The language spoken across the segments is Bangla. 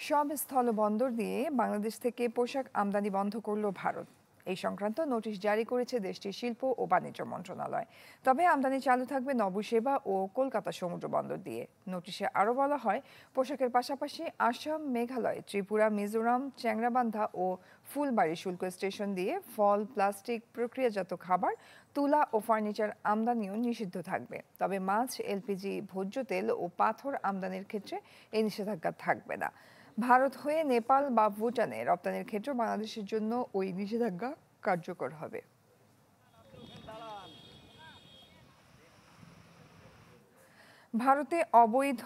সব স্থলবন্দর দিয়ে বাংলাদেশ থেকে পোশাক আমদানি বন্ধ করল ভারত। এই সংক্রান্ত নোটিশ জারি করেছে দেশটির শিল্প ও বাণিজ্য মন্ত্রণালয়। তবে আমদানি চালু থাকবে নবসেবা ও কলকাতা সমুদ্র বন্দর দিয়ে। নোটিশে আরও বলা হয়, পোশাকের পাশাপাশি আসাম, মেঘালয়, ত্রিপুরা, মিজোরাম, চ্যাংরাবান্ধা ও ফুলবাড়ি শুল্ক স্টেশন দিয়ে ফল, প্লাস্টিক, প্রক্রিয়াজাত খাবার, তুলা ও ফার্নিচার আমদানিও নিষিদ্ধ থাকবে। তবে মাছ, এলপিজি, ভোজ্য তেল ও পাথর আমদানির ক্ষেত্রে এই নিষেধাজ্ঞা থাকবে না। ভারত হয়ে নেপাল বা ভুটানে রপ্তানির ক্ষেত্রে বাংলাদেশের জন্য ওই নিষেধাজ্ঞা কার্যকর হবে। ভারতে অবৈধ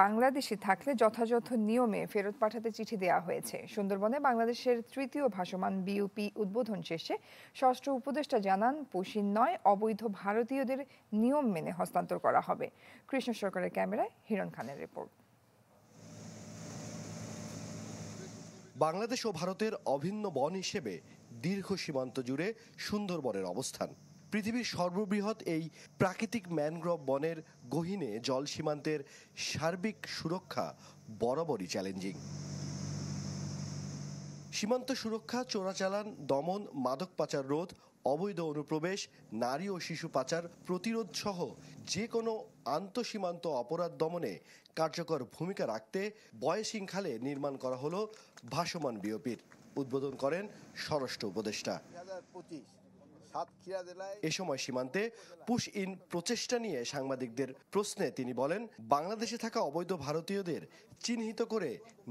বাংলাদেশি থাকলে যথাযথ নিয়মে ফেরত পাঠাতে চিঠি দেওয়া হয়েছে। সুন্দরবনে বাংলাদেশের তৃতীয় ভাসমান বিওপি উদ্বোধন শেষে স্বরাষ্ট্র উপদেষ্টা জানান, পুশিন নয়, অবৈধ ভারতীয়দের নিয়ম মেনে হস্তান্তর করা হবে। কৃষ্ণ সরকারের ক্যামেরায় হিরণ খানের রিপোর্ট। বাংলাদেশ ও ভারতের অভিন্ন বন হিসেবে দীর্ঘ সীমান্ত জুড়ে সুন্দরবনের অবস্থান। পৃথিবীর সর্ববৃহৎ এই প্রাকৃতিক ম্যানগ্রোভ বনের গহীনে জল সীমান্তের সার্বিক সুরক্ষা বরাবরই চ্যালেঞ্জিং। সীমান্ত সুরক্ষা, চোরাচালান দমন, মাদক পাচার রোধ, অবৈধ অনুপ্রবেশ, নারী ও শিশু পাচার প্রতিরোধ সহ যে কোনো আন্তঃসীমান্ত অপরাধ দমনে কার্যকর ভূমিকা রাখতে বয়সিংখালে নির্মাণ করা হলো ভাসমান বিওপির। উদ্বোধন করেন স্বরাষ্ট্র উপদেষ্টা। এ সময় সীমান্তে পুশ ইন প্রচেষ্টা নিয়ে সাংবাদিকদের প্রশ্নে তিনি বলেন, বাংলাদেশে থাকা অবৈধ ভারতীয়দের চিহ্নিত করে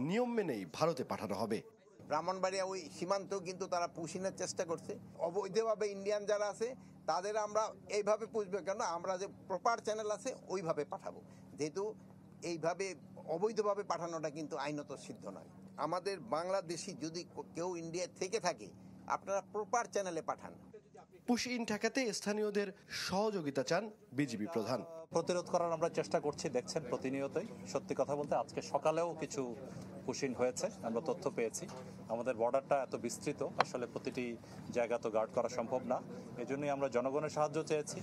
নিয়ম মেনেই ভারতে পাঠানো হবে। ব্রাহ্মণবাড়িয়া ওই সীমান্ত কিন্তু তারা পুষিনের চেষ্টা করছে। অবৈধভাবে ইন্ডিয়ান যারা আছে তাদের আমরা এইভাবে পুষবো কেন, আমরা যে প্রপার চ্যানেল আছে ওইভাবে পাঠাবো। যেহেতু এইভাবে অবৈধভাবে পাঠানোটা কিন্তু আইনত সিদ্ধ নয়। আমাদের বাংলাদেশি যদি কেউ ইন্ডিয়া থেকে থাকে, আপনারা প্রপার চ্যানেলে পাঠান। পুশ ইন ঠেকাতে স্থানীয়দের সহযোগিতা চান বিজিবি প্রধান। প্রতিরোধ করার আমরা চেষ্টা করছি, দেখছেন প্রতিনিয়তই। সত্যি কথা বলতে আজকে সকালেও কিছু পুশিং হয়েছে, আমরা তথ্য পেয়েছি। আমাদের বর্ডারটা এত বিস্তৃত, আসলে প্রতিটি জায়গা তো গার্ড করা সম্ভব না, এজন্যই আমরা জনগণের সাহায্য চেয়েছি।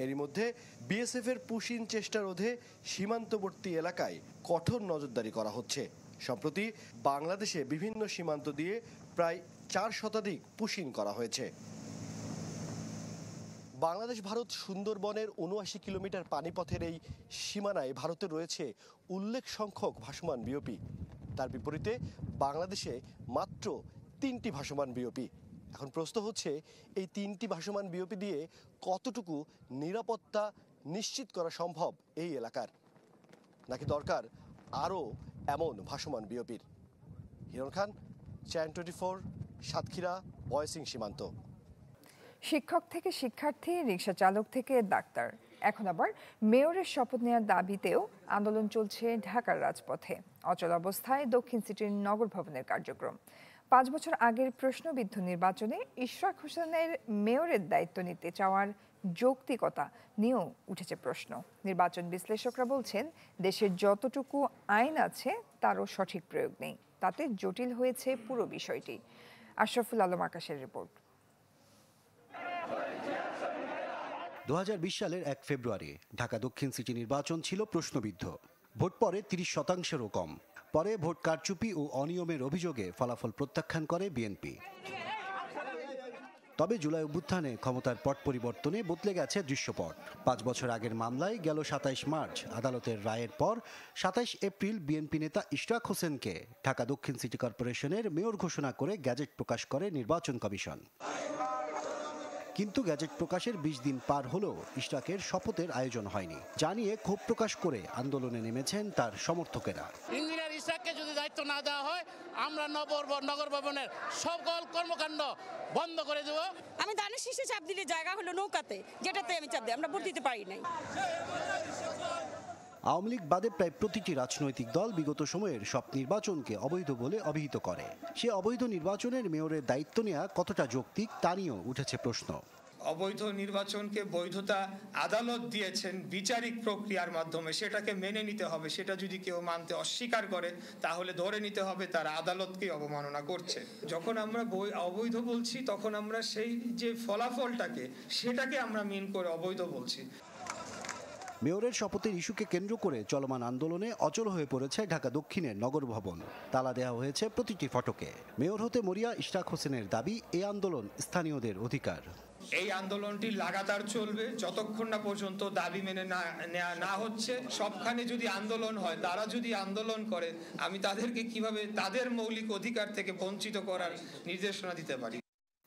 এরই মধ্যে বিএসএফ এর পুশিন চেষ্টা রোধে সীমান্তবর্তী এলাকায় কঠোর নজরদারি করা হচ্ছে। সম্প্রতি বাংলাদেশে বিভিন্ন সীমান্ত দিয়ে প্রায় 4 শতাধিক পুশিন করা হয়েছে। বাংলাদেশ ভারত সুন্দরবনের ৭৯ কিলোমিটার পানিপথের এই সীমানায় ভারতে রয়েছে উল্লেখ সংখ্যক ভাসমান বিওপি। তার বিপরীতে বাংলাদেশে মাত্র 3টি ভাসমান বিওপি। এখন প্রশ্ন হচ্ছে, এই 3টি ভাসমান বিওপি দিয়ে কতটুকু নিরাপত্তা নিশ্চিত করা সম্ভব এই এলাকার, নাকি দরকার আরও এমন ভাসমান বিওপির? হিরণ খান, চ্যানেল 24, সাতক্ষীরা, বয়সিং সীমান্ত। শিক্ষক থেকে শিক্ষার্থী, রিকশা চালক থেকে ডাক্তার, এখন আবার মেয়রের শপথ নেওয়ার দাবিতেও আন্দোলন চলছে ঢাকার রাজপথে। অচল অবস্থায় দক্ষিণ সিটির নগর ভবনের কার্যক্রম। 5 বছর আগের প্রশ্নবিদ্ধ নির্বাচনে ইশরাক হোসেনের মেয়রের দায়িত্ব নিতে চাওয়ার যৌক্তিকতা নিয়েও উঠেছে প্রশ্ন। নির্বাচন বিশ্লেষকরা বলছেন, দেশের যতটুকু আইন আছে তারও সঠিক প্রয়োগ নেই। তাতে জটিল হয়েছে পুরো বিষয়টি। আশরাফুল আলম আকাশের রিপোর্ট। 2020 সালের 1 ফেব্রুয়ারি ঢাকা দক্ষিণ সিটি নির্বাচন ছিল প্রশ্নবিদ্ধ। ভোট পড়ে 30%-ও কম। পরে ভোট কারচুপি ও অনিয়মের অভিযোগে ফলাফল প্রত্যাখ্যান করে বিএনপি। তবে জুলাই অভ্যুত্থানে ক্ষমতার পট পরিবর্তনে বদলে গেছে দৃশ্যপট। 5 বছর আগের মামলায় গেল 27 মার্চ আদালতের রায়ের পর 27 এপ্রিল বিএনপি নেতা ইশরাক হোসেনকে ঢাকা দক্ষিণ সিটি কর্পোরেশনের মেয়র ঘোষণা করে গ্যাজেট প্রকাশ করে নির্বাচন কমিশন। কিন্তু গ্যাজেট প্রকাশের 20 দিন পার হলেও ইশরাকের শপথের আয়োজন হয়নি। জানিয়ে ক্ষোভ প্রকাশ করে আন্দোলনে নেমেছেন তার সমর্থকেরা। ইঞ্জিনিয়ার ইশরাককে যদি দায়িত্ব না দেওয়া হয়, আমরা নগর ভবনের সকল কর্মকাণ্ড বন্ধ করে দেব। আমি ধানের শীষে চাপ দিলে জায়গা হলো নৌকাতে, যেটাতে আমি চাপ দিই, আমরা ভোট দিতে পারি নাই। আওয়ামী লীগ বাদে প্রায় প্রতিটি রাজনৈতিক দল বিগত সময়ের সব নির্বাচনকে অবৈধ বলে অভিহিত করে। সে অবৈধ নির্বাচনের মেয়রের দায়িত্ব নেওয়া কতটা যৌক্তিক তা নিয়েও উঠেছে প্রশ্ন। অবৈধ নির্বাচনকে বৈধতা আদালত দিয়েছেন বিচারিক প্রক্রিয়ার মাধ্যমে, সেটাকে মেনে নিতে হবে। সেটা যদি কেউ মানতে অস্বীকার করে, তাহলে ধরে নিতে হবে তারা আদালতকে অবমাননা করছে। যখন আমরা অবৈধ বলছি, তখন আমরা সেই যে ফলাফলটাকে, সেটাকে আমরা মিন করে অবৈধ বলছি। মেয়রের শপথের ইস্যুকে কেন্দ্র করে চলমান আন্দোলনে অচল হয়ে পড়েছে ঢাকা দক্ষিণের নগর ভবন। তালা দেওয়া হয়েছে প্রতিটি ফটকে। মেয়র হতে মরিয়া ইশরাক হোসেনের দাবি, এই আন্দোলন স্থানীয়দের অধিকার। এই আন্দোলনটি লাগাতার চলবে যতক্ষণ না পর্যন্ত দাবি মেনে নেওয়া না হচ্ছে। সবখানে যদি আন্দোলন হয়, তারা যদি আন্দোলন করে, আমি তাদেরকে কিভাবে তাদের মৌলিক অধিকার থেকে বঞ্চিত করার নির্দেশনা দিতে পারি।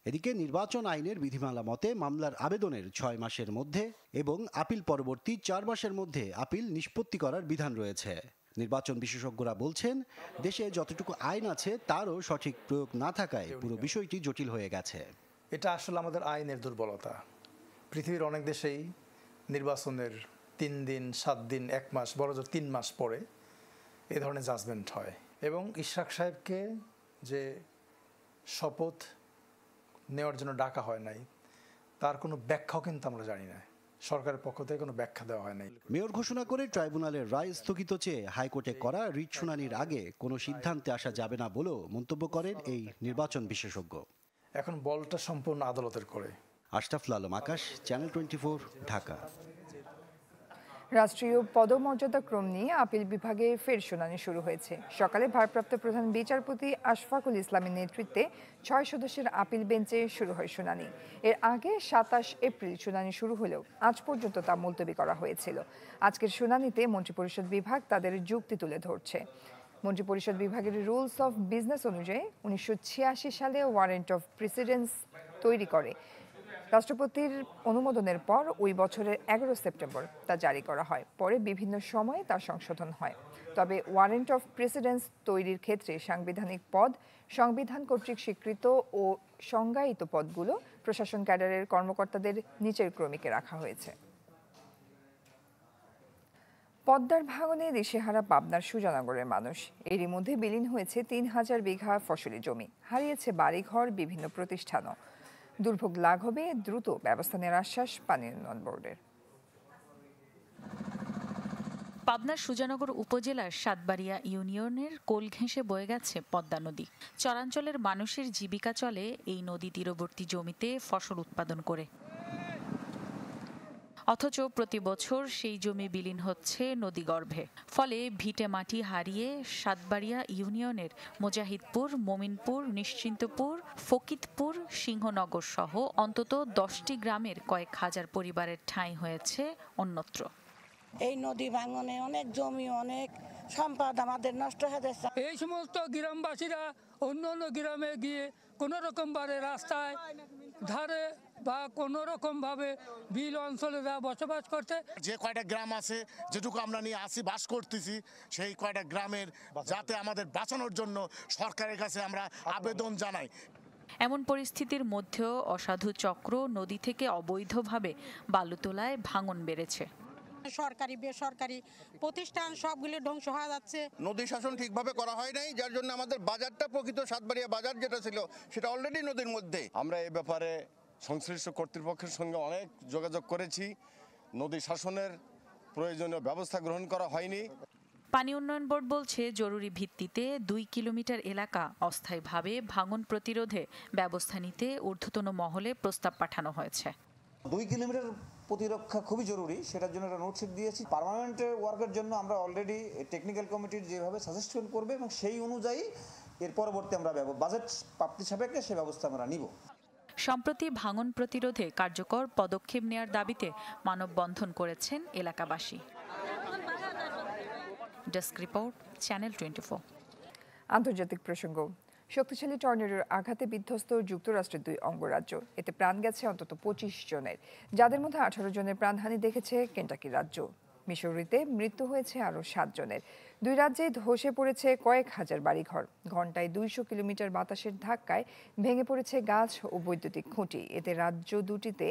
এদিকে নির্বাচন আইনের বিধিমালা মতে মামলার আবেদনের 6 মাসের মধ্যে এবং আপিল পরবর্তী 4 মাসের মধ্যে আপিল নিষ্পত্তি করার বিধান রয়েছে। নির্বাচন বিশেষজ্ঞরা বলছেন, দেশে যতটুকু আইন আছে তারও সঠিক প্রয়োগ না থাকায় পুরো বিষয়টি জটিল হয়ে গেছে। এটা আসলে আমাদের আইনের দুর্বলতা। পৃথিবীর অনেক দেশেই নির্বাচনের 3 দিন, 7 দিন, 1 মাস, বড় জোর 3 মাস পরে এ ধরনের জাজমেন্ট হয়। এবং ইশরাক সাহেবকে যে শপথ নেওয়ার জন্য ডাকা হয় নাই, তার কোনো ব্যাখ্যাও কিন্তু আমরা জানি না। সরকারের পক্ষ থেকে কোনো ব্যাখ্যা দেওয়া হয় নাই। মেয়র ঘোষণা করে ট্রাইব্যুনালের রায় স্থগিত চেয়ে হাইকোর্টে করা রিট শুনানির আগে কোনো সিদ্ধান্তে আসা যাবে না বলেও মন্তব্য করেন এই নির্বাচন বিশেষজ্ঞ। এখন বলটা সম্পূর্ণ আদালতের করে। আশরাফুল আলম আকাশ, চ্যানেল 24, ঢাকা। রাষ্ট্রীয় পদমর্যাদাক্রম নিয়ে আপিল বিভাগে ফের শুনানি শুরু হয়েছে। সকালে ভারপ্রাপ্ত প্রধান বিচারপতি আশফাকুল ইসলামের নেতৃত্বে 6 সদস্যের আপিল বেঞ্চে শুরু হয় শুনানি। এর আগে 27 এপ্রিল শুনানি শুরু হলেও আজ পর্যন্ত তা মুলতবি করা হয়েছিল। আজকের শুনানিতে মন্ত্রিপরিষদ বিভাগ তাদের যুক্তি তুলে ধরছে। মন্ত্রিপরিষদ বিভাগের রুলস অফ বিজনেস অনুযায়ী 1986 সালে ওয়ারেন্ট অফ প্রেসিডেন্স তৈরি করে। রাষ্ট্রপতির অনুমোদনের পর ওই বছরের 11 সেপ্টেম্বর তা জারি করা হয়। পরে বিভিন্ন সময়ে তার সংশোধন হয়। তবে ওয়ারেন্ট অফ প্রেসিডেন্স তৈরির ক্ষেত্রে সাংবিধানিক পদ, সংবিধান কর্তৃক স্বীকৃত ও সংজ্ঞায়িত পদগুলো প্রশাসন ক্যাডারের কর্মকর্তাদের নিচের ক্রমিকে রাখা হয়েছে। পদ্মার ভাঙনে দিশেহারা পাবনার সুজানগরের মানুষ। এরই মধ্যে বিলীন হয়েছে 3000 বিঘা ফসলি জমি, হারিয়েছে বাড়িঘর, বিভিন্ন প্রতিষ্ঠানও। দুর্ভোগ লাঘবে দ্রুত ব্যবস্থা নেওয়ার আশ্বাস পানি উন্নয়ন বোর্ডের। পাবনার সুজানগর উপজেলার সাতবাড়িয়া ইউনিয়নের কোল ঘেঁষে বয়ে গেছে পদ্মা নদী। চরাঞ্চলের মানুষের জীবিকা চলে এই নদী তীরবর্তী জমিতে ফসল উৎপাদন করে। অথচ প্রতি বছর সেই জমি বিলীন হচ্ছে নদীগর্ভে। ফলে ভিটে মাটি হারিয়ে সাতবাড়িয়া ইউনিয়নের মুজাহিদপুর, মমিনপুর, নিশ্চিন্তপুর, ফকিতপুর, সিংহনগর সহ অন্তত 10টি গ্রামের কয়েক হাজার পরিবারের ঠাঁই হয়েছে অন্যত্র। এই নদী ভাঙনে অনেক জমি, অনেক সম্পদ আমাদের নষ্ট হয়ে যাচ্ছে। এই সমস্ত গ্রামবাসীরা অন্য অন্য গ্রামে গিয়ে কোনো রকম ভাবে রাস্তায় ধারে বা কোনো রকম ভাবে বিল অঞ্চলে বসবাস করতে, যে কয়টা গ্রাম আছে যেটুকু আমরা নিয়ে আসি বাস করতেছি, সেই কয়টা গ্রামের যাতে আমাদের বাঁচানোর জন্য সরকারের কাছে আমরা আবেদন জানাই। এমন পরিস্থিতির মধ্যেও অসাধু চক্র নদী থেকে অবৈধভাবে বালু তোলায় ভাঙন বেড়েছে। সরকারি বেসরকারি প্রতিষ্ঠান সবগুলো ধ্বংস হয়ে যাচ্ছে। নদী শাসন ঠিকভাবে করা হয় নাই, যার জন্য আমাদের বাজারটা, প্রকৃত সাতবাড়িয়া বাজার যেটা ছিল সেটা অলরেডি নদীর মধ্যে। আমরা এই ব্যাপারে সংশ্লিষ্ট কর্তৃপক্ষের সঙ্গে অনেক যোগাযোগ করেছি। নদী শাসনের প্রয়োজনীয় ব্যবস্থা গ্রহণ করা হয়নি। পানি উন্নয়ন বোর্ড বলছে, জরুরি ভিত্তিতে 2 কিলোমিটার এলাকা অস্থায়ীভাবে ভাঙন প্রতিরোধে ব্যবস্থা নিতে ঊর্ধ্বতন মহলে প্রস্তাব পাঠানো হয়েছে। 2 কিলোমিটার প্রতিরক্ষা খুবই জরুরি, সেটার জন্য একটা নোটশিট দিয়েছি। পার্মানেন্ট ওয়ার্কের জন্য আমরা অলরেডি টেকনিক্যাল কমিটির যেভাবে সাজেশন করবে এবং সেই অনুযায়ী এর পরবর্তী আমরা বাজেট প্রাপ্তি সাপেক্ষে সে ব্যবস্থা আমরা নিব। সম্প্রতি ভাঙন প্রতিরোধে কার্যকর পদক্ষেপ নেয়ার দাবিতে মানববন্ধন করেছেন এলাকাবাসী। Desk report, channel 24। আন্তর্জাতিক প্রসঙ্গ। শক্তিশালী টর্নেডোর আঘাতে বিধ্বস্ত যুক্তরাষ্ট্রের 2 অঙ্গরাজ্য। এতে প্রাণ গেছে অন্তত 25 জনের, যাদের মধ্যে 18 জনের প্রাণহানি দেখেছে কেন্টাকি রাজ্য। মিসৌরিতে মৃত্যু হয়েছে আরও 7 জনের। 2 রাজ্যেই ধসে পড়েছে কয়েক হাজার বাড়িঘর। ঘন্টায় 200 কিলোমিটার বাতাসের ধাক্কায় ভেঙে পড়েছে গাছ ও বৈদ্যুতিক খুঁটি। এতে রাজ্য দুটিতে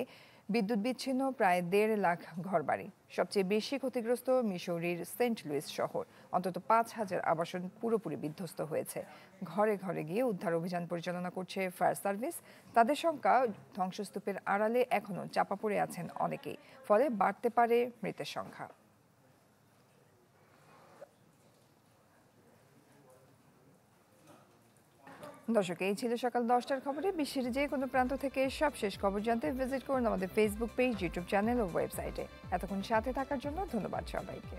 বিদ্যুৎ বিচ্ছিন্ন প্রায় 1.5 লাখ ঘরবাড়ি। সবচেয়ে বেশি ক্ষতিগ্রস্ত মিসৌরির সেন্ট লুইস শহর। অন্তত 5000 আবাসন পুরোপুরি বিধ্বস্ত হয়েছে। ঘরে ঘরে গিয়ে উদ্ধার অভিযান পরিচালনা করছে ফায়ার সার্ভিস। তাদের সংখ্যা ধ্বংসস্তূপের আড়ালে এখনও চাপা পড়ে আছেন অনেকেই, ফলে বাড়তে পারে মৃতের সংখ্যা। দর্শক, এই ছিল সকাল 10টার খবরে। বিশ্বের যে কোনো প্রান্ত থেকে সবশেষ খবর জানতে ভিজিট করুন আমাদের ফেসবুক পেজ, ইউটিউব চ্যানেল ও ওয়েবসাইটে। এতক্ষণ সাথে থাকার জন্য ধন্যবাদ সবাইকে।